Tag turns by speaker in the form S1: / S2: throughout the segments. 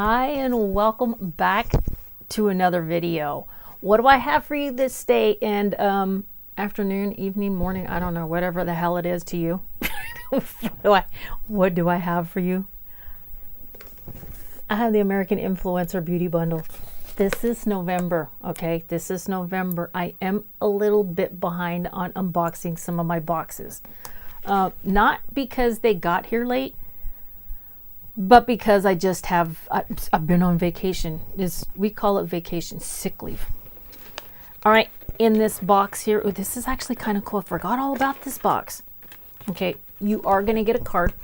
S1: Hi and welcome back to another video. What do I have for you this day and afternoon, evening, morning, I don't know, whatever the hell it is to you. What do I have for you? I have the American Influencer Beauty Bundle. This is November, okay? This is November. I am a little bit behind on unboxing some of my boxes. Not because they got here late, but because I just have, I've been on vacation. We call it vacation, sick leave. All right, in this box here, oh, this is actually kind of cool. I forgot all about this box. Okay, you are going to get a card.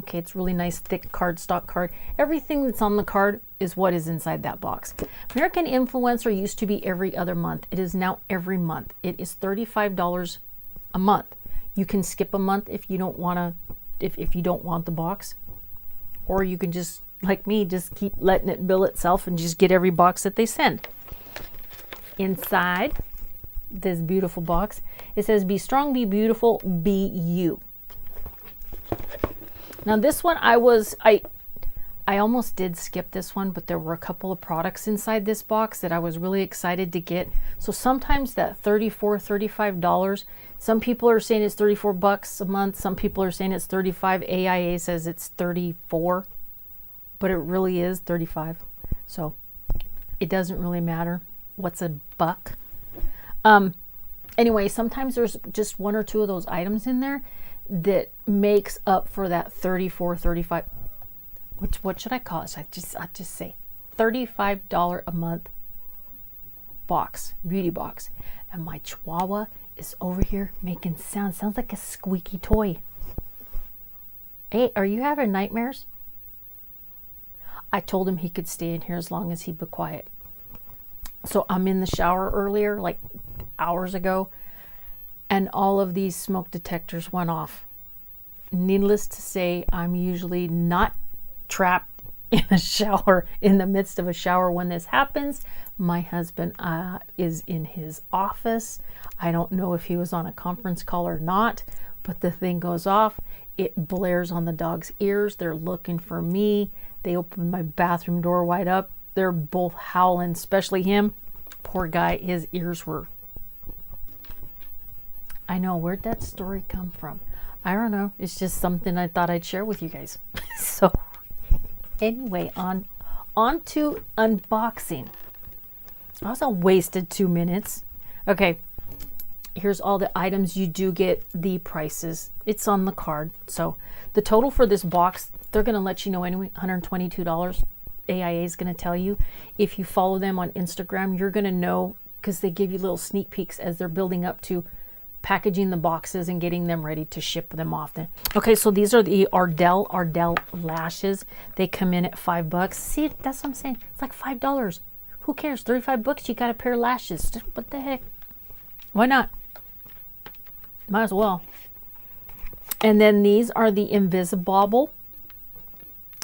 S1: Okay, it's really nice, thick cardstock card. Everything that's on the card is what is inside that box. American Influencer used to be every other month. It is now every month. It is $35 a month. You can skip a month if you don't want to, if you don't want the box. Or you can just, like me, just keep letting it bill itself and just get every box that they send. Inside this beautiful box, it says, be strong, be beautiful, be you. Now this one, I almost did skip this one, but there were a couple of products inside this box that I was really excited to get. So sometimes that $35, some people are saying it's 34 bucks a month. Some people are saying it's 35. AIA says it's 34, but it really is 35. So it doesn't really matter. What's a buck? Anyway, sometimes there's just one or two of those items in there that makes up for that 34, 35. What should I call it? I just say $35 a month box, beauty box. And my Chihuahua is over here making sounds like a squeaky toy. Hey, are you having nightmares? I told him he could stay in here as long as he'd be quiet. So I'm in the shower earlier, like hours ago, and all of these smoke detectors went off. Needless to say, I'm usually not trapped in a shower, in the midst of a shower when this happens. My husband is in his office. I don't know if he was on a conference call or not, but the thing goes off. It blares on the dog's ears. They're looking for me. They open my bathroom door wide up. They're both howling, especially him. Poor guy, his ears were... I know, where'd that story come from? I don't know. It's just something I thought I'd share with you guys. So anyway, on to unboxing. That was a wasted 2 minutes. Okay, here's all the items. You do get the prices. It's on the card. So the total for this box, they're going to let you know anyway, $122. AIA is going to tell you. If you follow them on Instagram, you're going to know, because they give you little sneak peeks as they're building up to packaging the boxes and getting them ready to ship them off. Then, okay, so these are the Ardell lashes. They come in at $5. See, that's what I'm saying. It's like $5. Who cares? 35 bucks, you got a pair of lashes. What the heck? Why not? Might as well. And then these are the Invisibobble.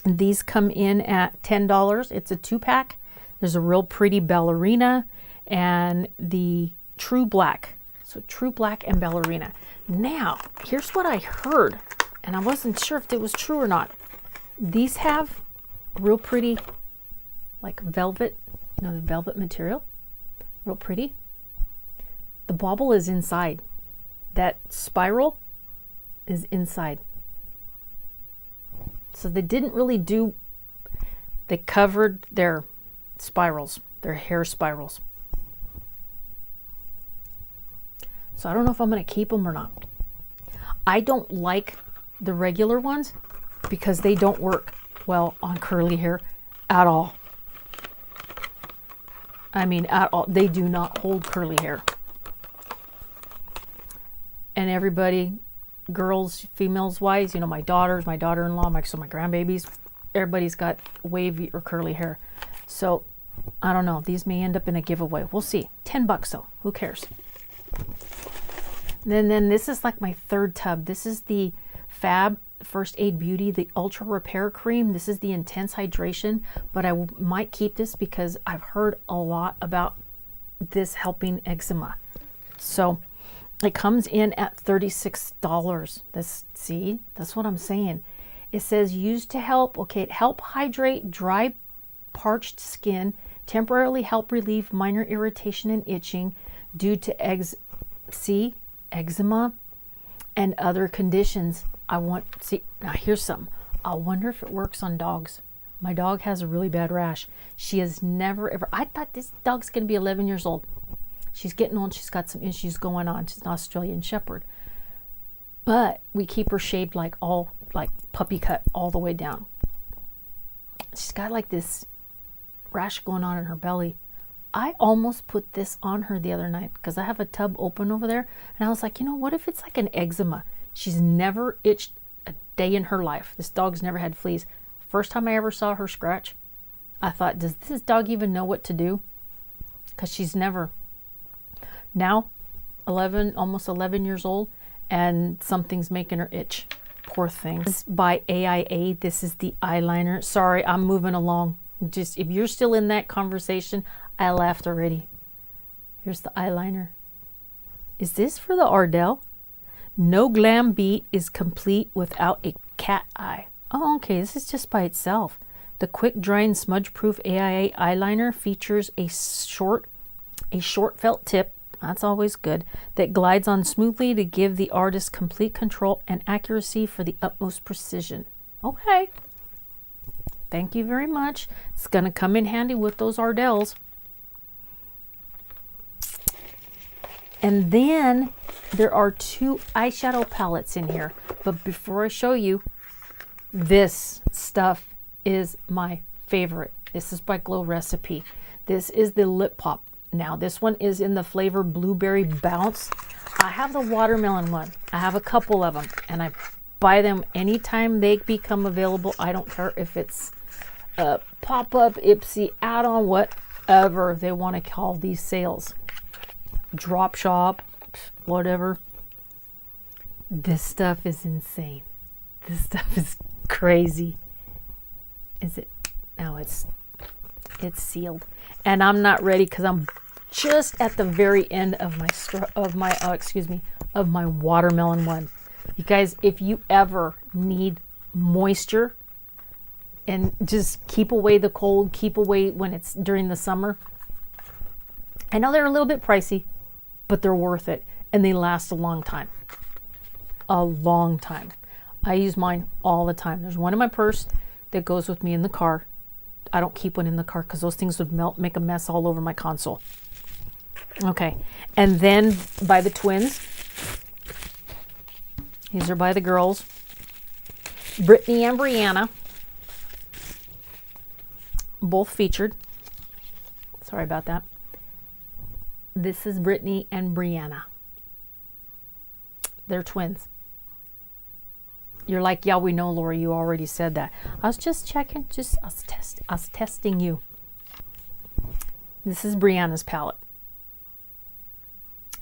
S1: These come in at $10. It's a 2-pack. There's a real pretty Ballerina and the True Black. So True Black and Ballerina. Now, here's what I heard, and I wasn't sure if it was true or not. These have real pretty, like velvet, you know, the velvet material. Real pretty. The bauble is inside. That spiral is inside. So they didn't really do, they covered their spirals, their hair spirals. So I don't know if I'm going to keep them or not. I don't like the regular ones because they don't work well on curly hair at all. I mean, at all. They do not hold curly hair. And everybody, girls, females wise, you know, my daughters, my daughter-in-law, my grandbabies, everybody's got wavy or curly hair. So I don't know. These may end up in a giveaway. We'll see. $10 though. Who cares? Then this is like my third tub. This is the Fab First Aid Beauty, the Ultra Repair Cream. This is the Intense Hydration, but I might keep this because I've heard a lot about this helping eczema. So it comes in at $36. That's what I'm saying. It says used to help, okay, help hydrate dry parched skin, temporarily help relieve minor irritation and itching due to eczema and other conditions. Now here's something. I wonder if it works on dogs. My dog has a really bad rash. She has never ever, I thought this dog's going to be 11 years old. She's getting old. She's got some issues going on. She's an Australian Shepherd. But we keep her shaved like puppy cut all the way down. She's got like this rash going on in her belly. I almost put this on her the other night because I have a tub open over there. And I was like, you know, what if it's like an eczema? She's never itched a day in her life. This dog's never had fleas. First time I ever saw her scratch, I thought, does this dog even know what to do? Because she's never. Now, almost 11 years old, and something's making her itch. Poor thing. This is by AIA. This is the eyeliner. Sorry, I'm moving along. Just, if you're still in that conversation, I laughed already. Here's the eyeliner. Is this for the Ardell? No glam beat is complete without a cat eye. Oh, okay, this is just by itself. The quick drying smudge proof AIA eyeliner features a short felt tip, that's always good, that glides on smoothly to give the artist complete control and accuracy for the utmost precision. Okay. Thank you very much. It's going to come in handy with those Ardells. And then there are 2 eyeshadow palettes in here. But before I show you, this stuff is my favorite. This is by Glow Recipe. This is the Lip Pop. Now this one is in the flavor Blueberry Bounce. I have the watermelon one. I have a couple of them, and I buy them anytime they become available. I don't care if it's a pop-up, Ipsy, add-on, whatever they want to call these sales. Drop shop, whatever. This stuff is insane. This stuff is crazy. Is it? No, it's sealed, and I'm not ready because I'm just at the very end of my watermelon one. You guys, if you ever need moisture and just keep away the cold, keep away when it's during the summer. I know they're a little bit pricey, but they're worth it, and they last a long time. A long time. I use mine all the time. There's one in my purse that goes with me in the car. I don't keep one in the car because those things would melt, make a mess all over my console. Okay, and then by the twins. These are by the girls, Brittany and Briana, both featured. Sorry about that. This is Brittany and Briana. They're twins. You're like, yeah, we know, Laura, you already said that. I was just checking, I was testing you. This is Briana's palette.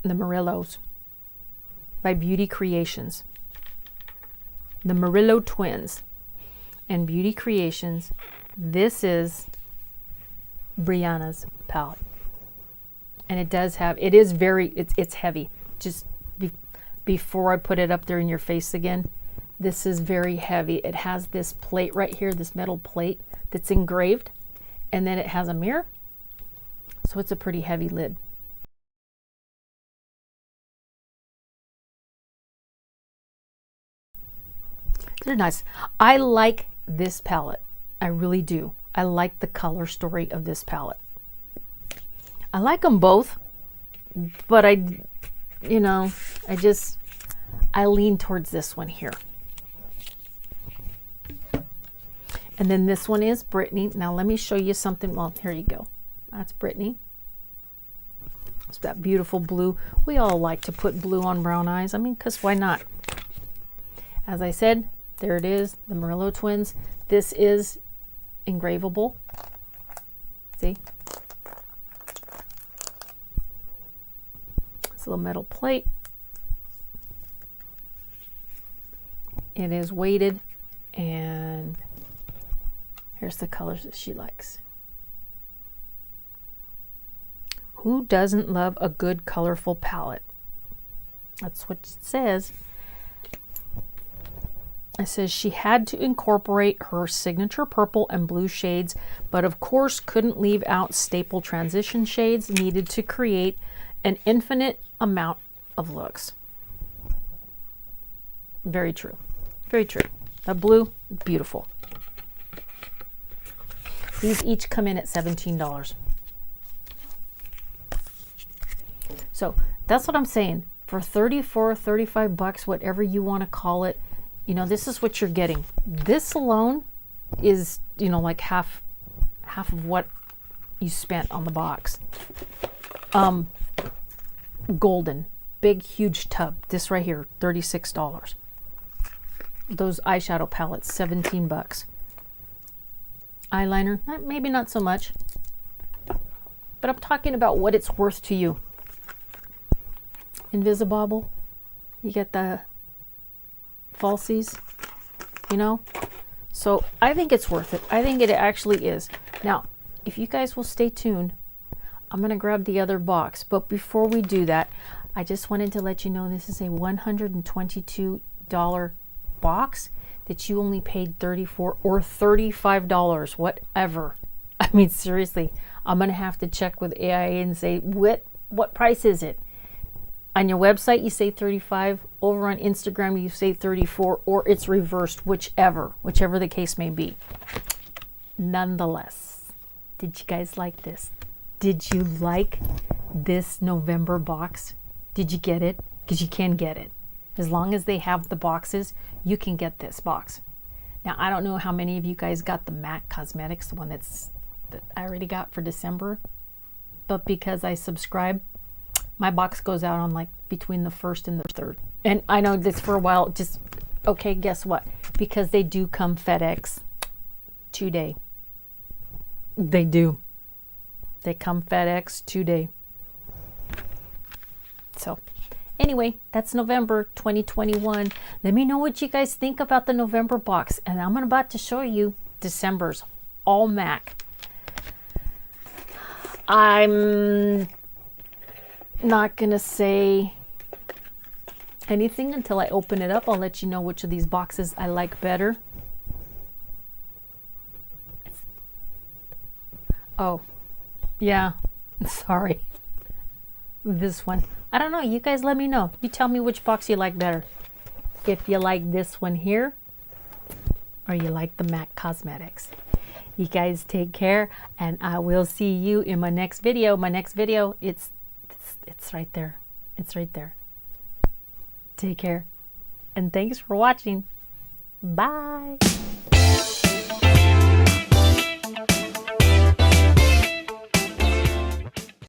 S1: The Murillos by Beauty Creations. The Murillo twins and Beauty Creations. This is Briana's palette. And it does have, it is very, it's heavy. Just before I put it up there in your face again, this is very heavy. It has this plate right here, this metal plate that's engraved, and then it has a mirror. So it's a pretty heavy lid. They're nice. I like this palette. I really do. I like the color story of this palette. I like them both, but I lean towards this one here. And then this one is Brittany. Now let me show you something. Well, here you go. That's Brittany. It's that beautiful blue. We all like to put blue on brown eyes. I mean, because why not? As I said, there it is, the Murillo twins. This is engravable. See? It's a little metal plate. It is weighted, and here's the colors that she likes. Who doesn't love a good colorful palette? That's what it says. It says she had to incorporate her signature purple and blue shades, but of course couldn't leave out staple transition shades needed to create an infinite amount of looks. Very true. Very true. That blue, beautiful. These each come in at $17. So that's what I'm saying. For 34, 35 bucks, whatever you want to call it, you know, this is what you're getting. This alone is, you know, like half of what you spent on the box. Golden, big, huge tub. This right here, $36. Those eyeshadow palettes, 17 bucks. Eyeliner, maybe not so much. But I'm talking about what it's worth to you. Invisibobble, you get the falsies, you know? So I think it's worth it. I think it actually is. Now, if you guys will stay tuned, I'm going to grab the other box. But before we do that, I just wanted to let you know this is a $122 box that you only paid $34 or $35, whatever. I mean, seriously, I'm going to have to check with AIA and say, what price is it? On your website, you say 35. Over on Instagram, you say 34, or it's reversed, whichever the case may be. Nonetheless, did you guys like this? Did you like this November box? Did you get it? Because you can get it. As long as they have the boxes, you can get this box. Now, I don't know how many of you guys got the MAC Cosmetics, the one that I already got for December. But because I subscribe, my box goes out on like between the 1st and the 3rd. And I know this for a while, just, okay, guess what? Because they do come FedEx 2-day. They do. They come FedEx 2-day. So anyway, that's November 2021. Let me know what you guys think about the November box. And I'm about to show you December's all MAC. I'm not going to say anything until I open it up. I'll let you know which of these boxes I like better. Oh, yeah. Sorry. This one. I don't know. You guys let me know. You tell me which box you like better. If you like this one here, or you like the MAC Cosmetics. You guys take care, and I will see you in my next video. My next video, it's right there. It's right there. Take care. And thanks for watching. Bye.